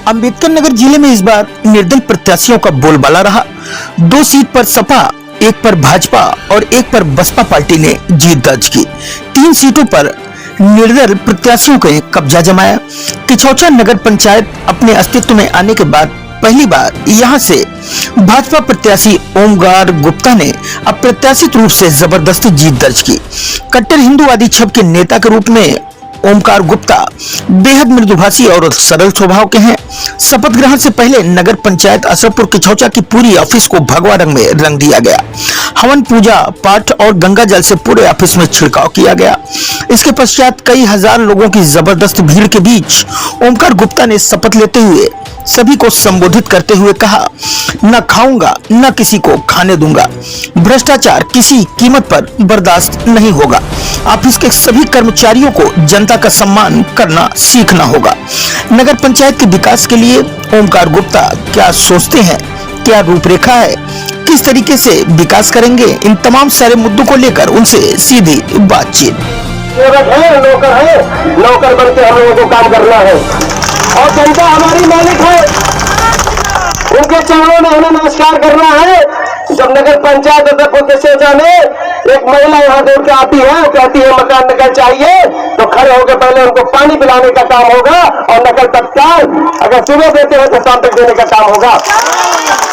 अंबेडकर नगर जिले में इस बार निर्दल प्रत्याशियों का बोलबाला रहा। 2 सीट पर सपा, 1 पर भाजपा और 1 पर बसपा पार्टी ने जीत दर्ज की। 3 सीटों पर निर्दल प्रत्याशियों ने कब्जा जमाया। किछौछा नगर पंचायत अपने अस्तित्व में आने के बाद पहली बार यहां से भाजपा प्रत्याशी ओमकार गुप्ता ने अप्रत्याशित रूप से जबरदस्त जीत दर्ज की। कट्टर हिंदूवादी छब के नेता के रूप में ओमकार गुप्ता बेहद मृदुभाषी और सरल स्वभाव के हैं। शपथ ग्रहण से पहले नगर पंचायत अशरफपुर किछौछा की पूरी ऑफिस को भगवा रंग में रंग दिया गया। हवन, पूजा पाठ और गंगा जल से पूरे ऑफिस में छिड़काव किया गया। इसके पश्चात कई हजार लोगों की जबरदस्त भीड़ के बीच ओमकार गुप्ता ने शपथ लेते हुए सभी को संबोधित करते हुए कहा, न खाऊंगा न किसी को खाने दूंगा। भ्रष्टाचार किसी कीमत पर बर्दाश्त नहीं होगा। ऑफिस के सभी कर्मचारियों को जनता का सम्मान करना सीखना होगा। नगर पंचायत के विकास के लिए ओमकार गुप्ता क्या सोचते हैं, क्या रूपरेखा है, किस तरीके से विकास करेंगे, इन तमाम सारे मुद्दों को लेकर उनसे सीधी बातचीत। नौकर बन के हम लोगों को काम करना है और जनता हमारी मालिक है। उनके चरणों में हमें नमस्कार करना है। जब नगर पंचायत किछौछा में एक महिला यहाँ दौड़ के आती है, वो कहती है मकान नकल चाहिए, तो खड़े होकर पहले उनको पानी पिलाने का काम होगा और नकल तत्काल अगर सुबह देते हैं तो शाम तक देने का काम होगा।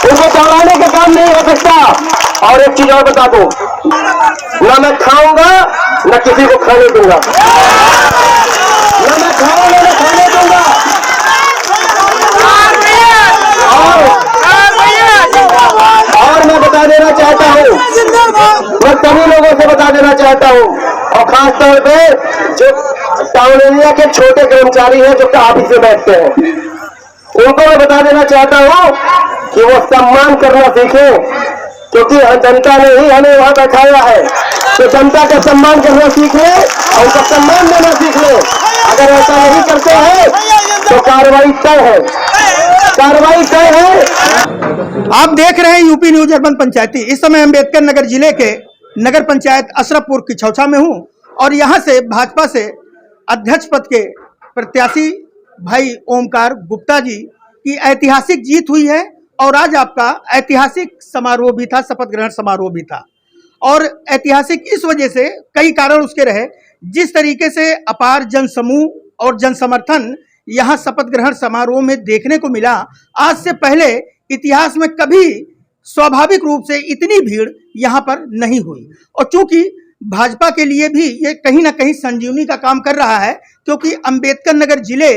उनको दौड़ाने का काम नहीं हो सकता। और एक चीज और बता दूं, न मैं खाऊंगा न किसी को खाने दूंगा, न मैं खाऊंगा न खाने दूंगा। और मैं बता देना चाहता हूँ, मैं सभी लोगों से बता देना चाहता हूँ और खास तौर पे जो टाउन एरिया के छोटे कर्मचारी हैं जो ऑफिस में बैठते हैं, उनको मैं बता देना चाहता हूँ कि वो सम्मान करना सीखे, क्योंकि जनता ने ही हमें वहां बैठाया है। तो जनता का सम्मान करना सीख ले और उनका सम्मान देना सीख ले। अगर ऐसा नहीं करते हैं तो कार्रवाई तय है, कार्रवाई तय है। आप देख रहे हैं यूपी न्यूज अर्बन पंचायती। इस समय अंबेडकर नगर जिले के नगर पंचायत अशरफपुर किछौछा में हूं और यहां से भाजपा से अध्यक्ष पद के प्रत्याशी भाई ओमकार गुप्ता जी की ऐतिहासिक जीत हुई है और आज आपका ऐतिहासिक समारोह भी था, शपथ ग्रहण समारोह भी था। और ऐतिहासिक इस वजह से कई कारण उसके रहे, जिस तरीके से अपार जन समूह और जन समर्थन यहाँ शपथ ग्रहण समारोह में देखने को मिला। आज से पहले इतिहास में कभी स्वाभाविक रूप से इतनी भीड़ यहाँ पर नहीं हुई। और चूंकि भाजपा के लिए भी ये कहीं ना कहीं संजीवनी का काम कर रहा है, क्योंकि अंबेडकर नगर जिले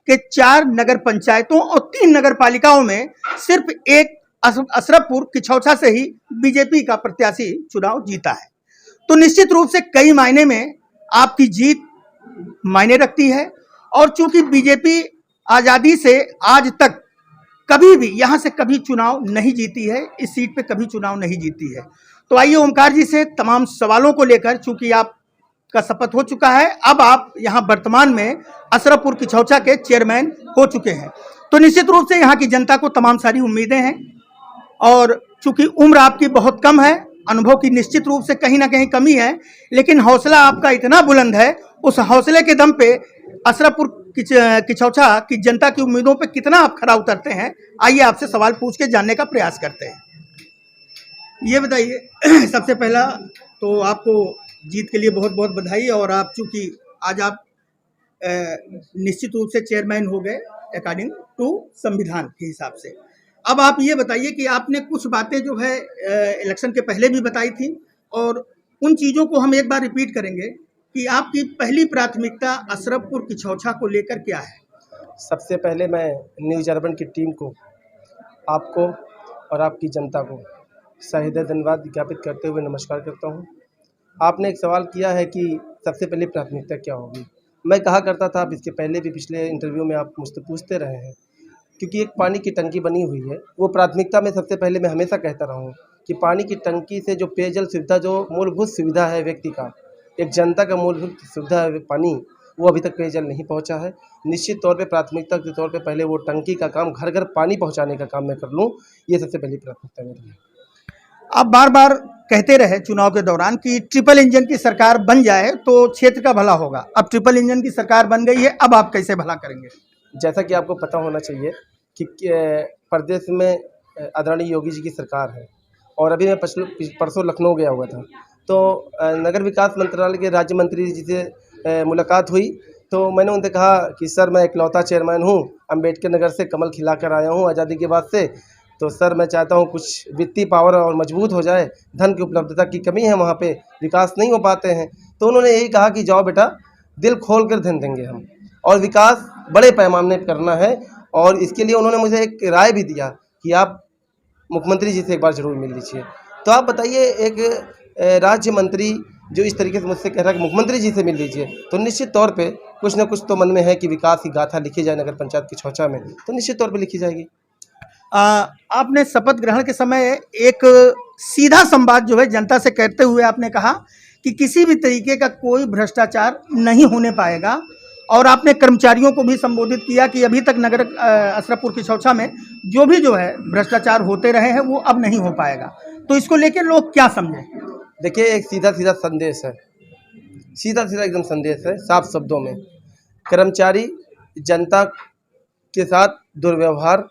के 4 नगर पंचायतों और 3 नगर पालिकाओं में सिर्फ एक अशरफपुर किछौछा से ही बीजेपी का प्रत्याशी चुनाव जीता है। तो निश्चित रूप से कई मायने में आपकी जीत मायने रखती है। और चूंकि बीजेपी आजादी से आज तक कभी भी यहां से कभी चुनाव नहीं जीती है, इस सीट पे कभी चुनाव नहीं जीती है। तो आइए ओमकार जी से तमाम सवालों को लेकर, चूंकि आपका शपथ हो चुका है, अब आप यहां वर्तमान में अशरफपुर किछौछा के चेयरमैन हो चुके हैं, तो निश्चित रूप से यहाँ की जनता को तमाम सारी उम्मीदें हैं। और चूंकि उम्र आपकी बहुत कम है, अनुभव की निश्चित रूप से कहीं ना कहीं कमी है, लेकिन हौसला आपका इतना बुलंद है, उस हौसले के दम पे अशरफपुर किछौछा की जनता की उम्मीदों पे कितना आप खरा उतरते हैं, आइए आपसे सवाल पूछ के जानने का प्रयास करते हैं। ये बताइए, सबसे पहला तो आपको जीत के लिए बहुत बहुत बधाई। और आप चूंकि आज आप निश्चित रूप से चेयरमैन हो गए अकॉर्डिंग टू संविधान के हिसाब से। अब आप ये बताइए कि आपने कुछ बातें जो है इलेक्शन के पहले भी बताई थी, और उन चीज़ों को हम एक बार रिपीट करेंगे कि आपकी पहली प्राथमिकता अशरफपुर किछौछा को लेकर क्या है। सबसे पहले मैं न्यूज अर्बन की टीम को, आपको और आपकी जनता को सहृदय धन्यवाद ज्ञापित करते हुए नमस्कार करता हूं। आपने एक सवाल किया है कि सबसे पहली प्राथमिकता क्या होगी। मैं कहा करता था, आप इसके पहले भी पिछले इंटरव्यू में आप मुझसे पूछते रहे हैं, क्योंकि एक पानी की टंकी बनी हुई है, वो प्राथमिकता में सबसे पहले मैं हमेशा कहता रहा हूँ कि पानी की टंकी से जो पेयजल सुविधा, जो मूलभूत सुविधा है व्यक्ति का, एक जनता का मूलभूत सुविधा है पानी, वो अभी तक पेयजल नहीं पहुंचा है। निश्चित तौर पे प्राथमिकता के तौर पे पहले वो टंकी का काम, घर घर पानी पहुंचाने का काम मैं कर लूं, ये सबसे पहली प्राथमिकता मेरी है। आप बार बार कहते रहे चुनाव के दौरान कि ट्रिपल इंजन की सरकार बन जाए तो क्षेत्र का भला होगा। अब ट्रिपल इंजन की सरकार बन गई है, अब आप कैसे भला करेंगे? जैसा कि आपको पता होना चाहिए कि प्रदेश में आदरणीय योगी जी की सरकार है और अभी मैं परसों लखनऊ गया हुआ था, तो नगर विकास मंत्रालय के राज्य मंत्री जी से मुलाकात हुई। तो मैंने उनसे कहा कि सर, मैं इकलौता चेयरमैन हूँ, अम्बेडकर नगर से कमल खिलाकर आया हूँ आज़ादी के बाद से, तो सर मैं चाहता हूँ कुछ वित्तीय पावर और मजबूत हो जाए, धन की उपलब्धता की कमी है, वहाँ पे विकास नहीं हो पाते हैं। तो उन्होंने यही कहा कि जाओ बेटा, दिल खोल कर धन देंगे हम, और विकास बड़े पैमाने पर करना है। और इसके लिए उन्होंने मुझे एक राय भी दिया कि आप मुख्यमंत्री जी से एक बार ज़रूर मिल लीजिए। तो आप बताइए, एक राज्य मंत्री जो इस तरीके से मुझसे कह रहा है कि मुख्यमंत्री जी से मिल लीजिए, तो निश्चित तौर पे कुछ ना कुछ तो मन में है कि विकास की गाथा लिखी जाए नगर पंचायत की छौचा में, तो निश्चित तौर पे लिखी जाएगी। आपने शपथ ग्रहण के समय एक सीधा संवाद जो है जनता से करते हुए आपने कहा कि किसी भी तरीके का कोई भ्रष्टाचार नहीं होने पाएगा, और आपने कर्मचारियों को भी संबोधित किया कि अभी तक नगर अशरफपुर की छौछा में जो है भ्रष्टाचार होते रहे हैं, वो अब नहीं हो पाएगा। तो इसको लेकर लोग क्या समझें? देखिए, एक सीधा सीधा संदेश है, सीधा सीधा एकदम संदेश है, साफ शब्दों में। कर्मचारी जनता के साथ दुर्व्यवहार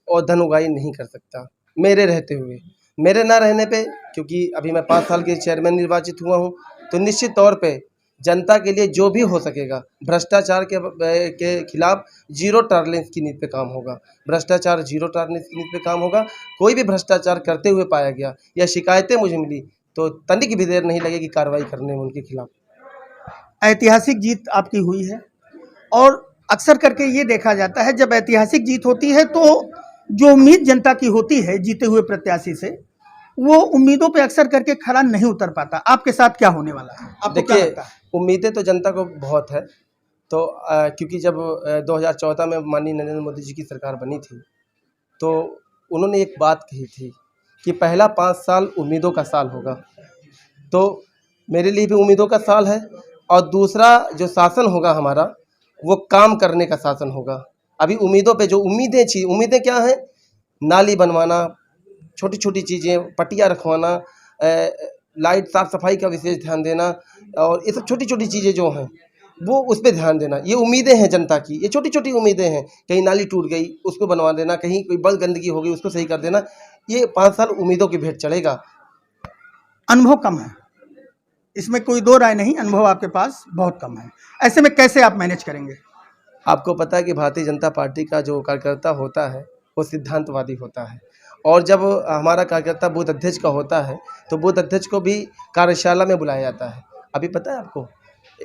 और धन उगाही नहीं कर सकता मेरे रहते हुए। मेरे ना रहने पे, क्योंकि अभी मैं 5 साल के चेयरमैन निर्वाचित हुआ हूँ, तो निश्चित तौर पे जनता के लिए जो भी हो सकेगा, भ्रष्टाचार के खिलाफ जीरो टॉलरेंस की नीति पे काम होगा। भ्रष्टाचार जीरो टॉलरेंस की नीति पे काम होगा। कोई भी भ्रष्टाचार करते हुए पाया गया या शिकायतें मुझे मिली, तो तनिक भी देर नहीं लगेगी कार्रवाई करने में उनके खिलाफ। ऐतिहासिक जीत आपकी हुई है, और अक्सर करके ये देखा जाता है जब ऐतिहासिक जीत होती है तो जो उम्मीद जनता की होती है जीते हुए प्रत्याशी से, वो उम्मीदों पे अक्सर करके खरा नहीं उतर पाता। आपके साथ क्या होने वाला है? आपको क्या लगता है? उम्मीदें तो जनता को बहुत है, तो क्योंकि जब 2014 में माननीय नरेंद्र मोदी जी की सरकार बनी थी, तो उन्होंने एक बात कही थी कि पहला 5 साल उम्मीदों का साल होगा। तो मेरे लिए भी उम्मीदों का साल है, और दूसरा जो शासन होगा हमारा, वो काम करने का शासन होगा। अभी उम्मीदों पे जो उम्मीदें क्या हैं? नाली बनवाना, छोटी छोटी चीज़ें, पटिया रखवाना, लाइट साफ़ सफाई का विशेष ध्यान देना, और ये सब छोटी छोटी चीज़ें जो हैं वो उस पर ध्यान देना। ये उम्मीदें हैं जनता की, ये छोटी छोटी उम्मीदें हैं। कहीं नाली टूट गई, उसको बनवा देना, कहीं कोई बल गंदगी हो गई, उसको सही कर देना। ये 5 साल उम्मीदों की भेंट चढ़ेगा। अनुभव कम है, इसमें कोई दो राय नहीं, अनुभव आपके पास बहुत कम है। ऐसे में कैसे आप मैनेज करेंगे? आपको पता है कि भारतीय जनता पार्टी का जो कार्यकर्ता होता है वो सिद्धांतवादी होता है, और जब हमारा कार्यकर्ता बूथ अध्यक्ष का होता है तो बूथ अध्यक्ष को भी कार्यशाला में बुलाया जाता है। अभी पता है आपको,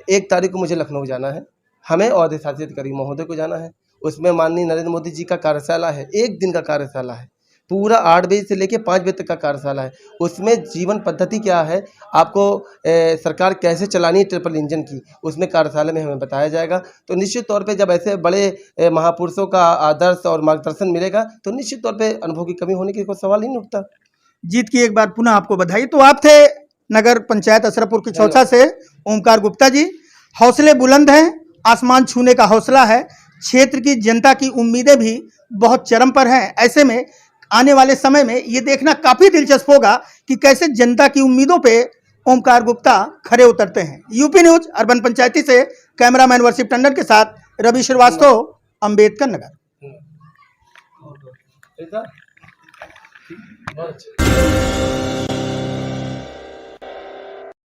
1 तारीख को मुझे लखनऊ जाना है, हमें और अधिशासी अधिकारी महोदय को जाना है। उसमें माननीय नरेंद्र मोदी जी का कार्यशाला है, 1 दिन का कार्यशाला है, पूरा 8 बजे से लेके 5 बजे तक का कार्यशाला है। उसमें जीवन पद्धति क्या है, आपको सरकार कैसे चलानी है ट्रिपल इंजन की, उसमें कार्यशाला में हमें बताया जाएगा। तो निश्चित तौर पे जब ऐसे बड़े महापुरुषों का आदर्श और मार्गदर्शन मिलेगा, तो निश्चित तौर पे अनुभव की कमी होने की कोई सवाल ही नहीं उठता। जीत की एक बार पुनः आपको बधाई। तो आप थे नगर पंचायत अशरफपुर की छौछा से ओमकार गुप्ता जी। हौसले बुलंद हैं, आसमान छूने का हौसला है, क्षेत्र की जनता की उम्मीदें भी बहुत चरम पर हैं। ऐसे में आने वाले समय में ये देखना काफ़ी दिलचस्प होगा कि कैसे जनता की उम्मीदों पे ओमकार गुप्ता खरे उतरते हैं। यूपी न्यूज़ अर्बन पंचायती से कैमरामैन वर्षिप टंडन के साथ रवि श्रीवास्तव, अम्बेडकर नगर।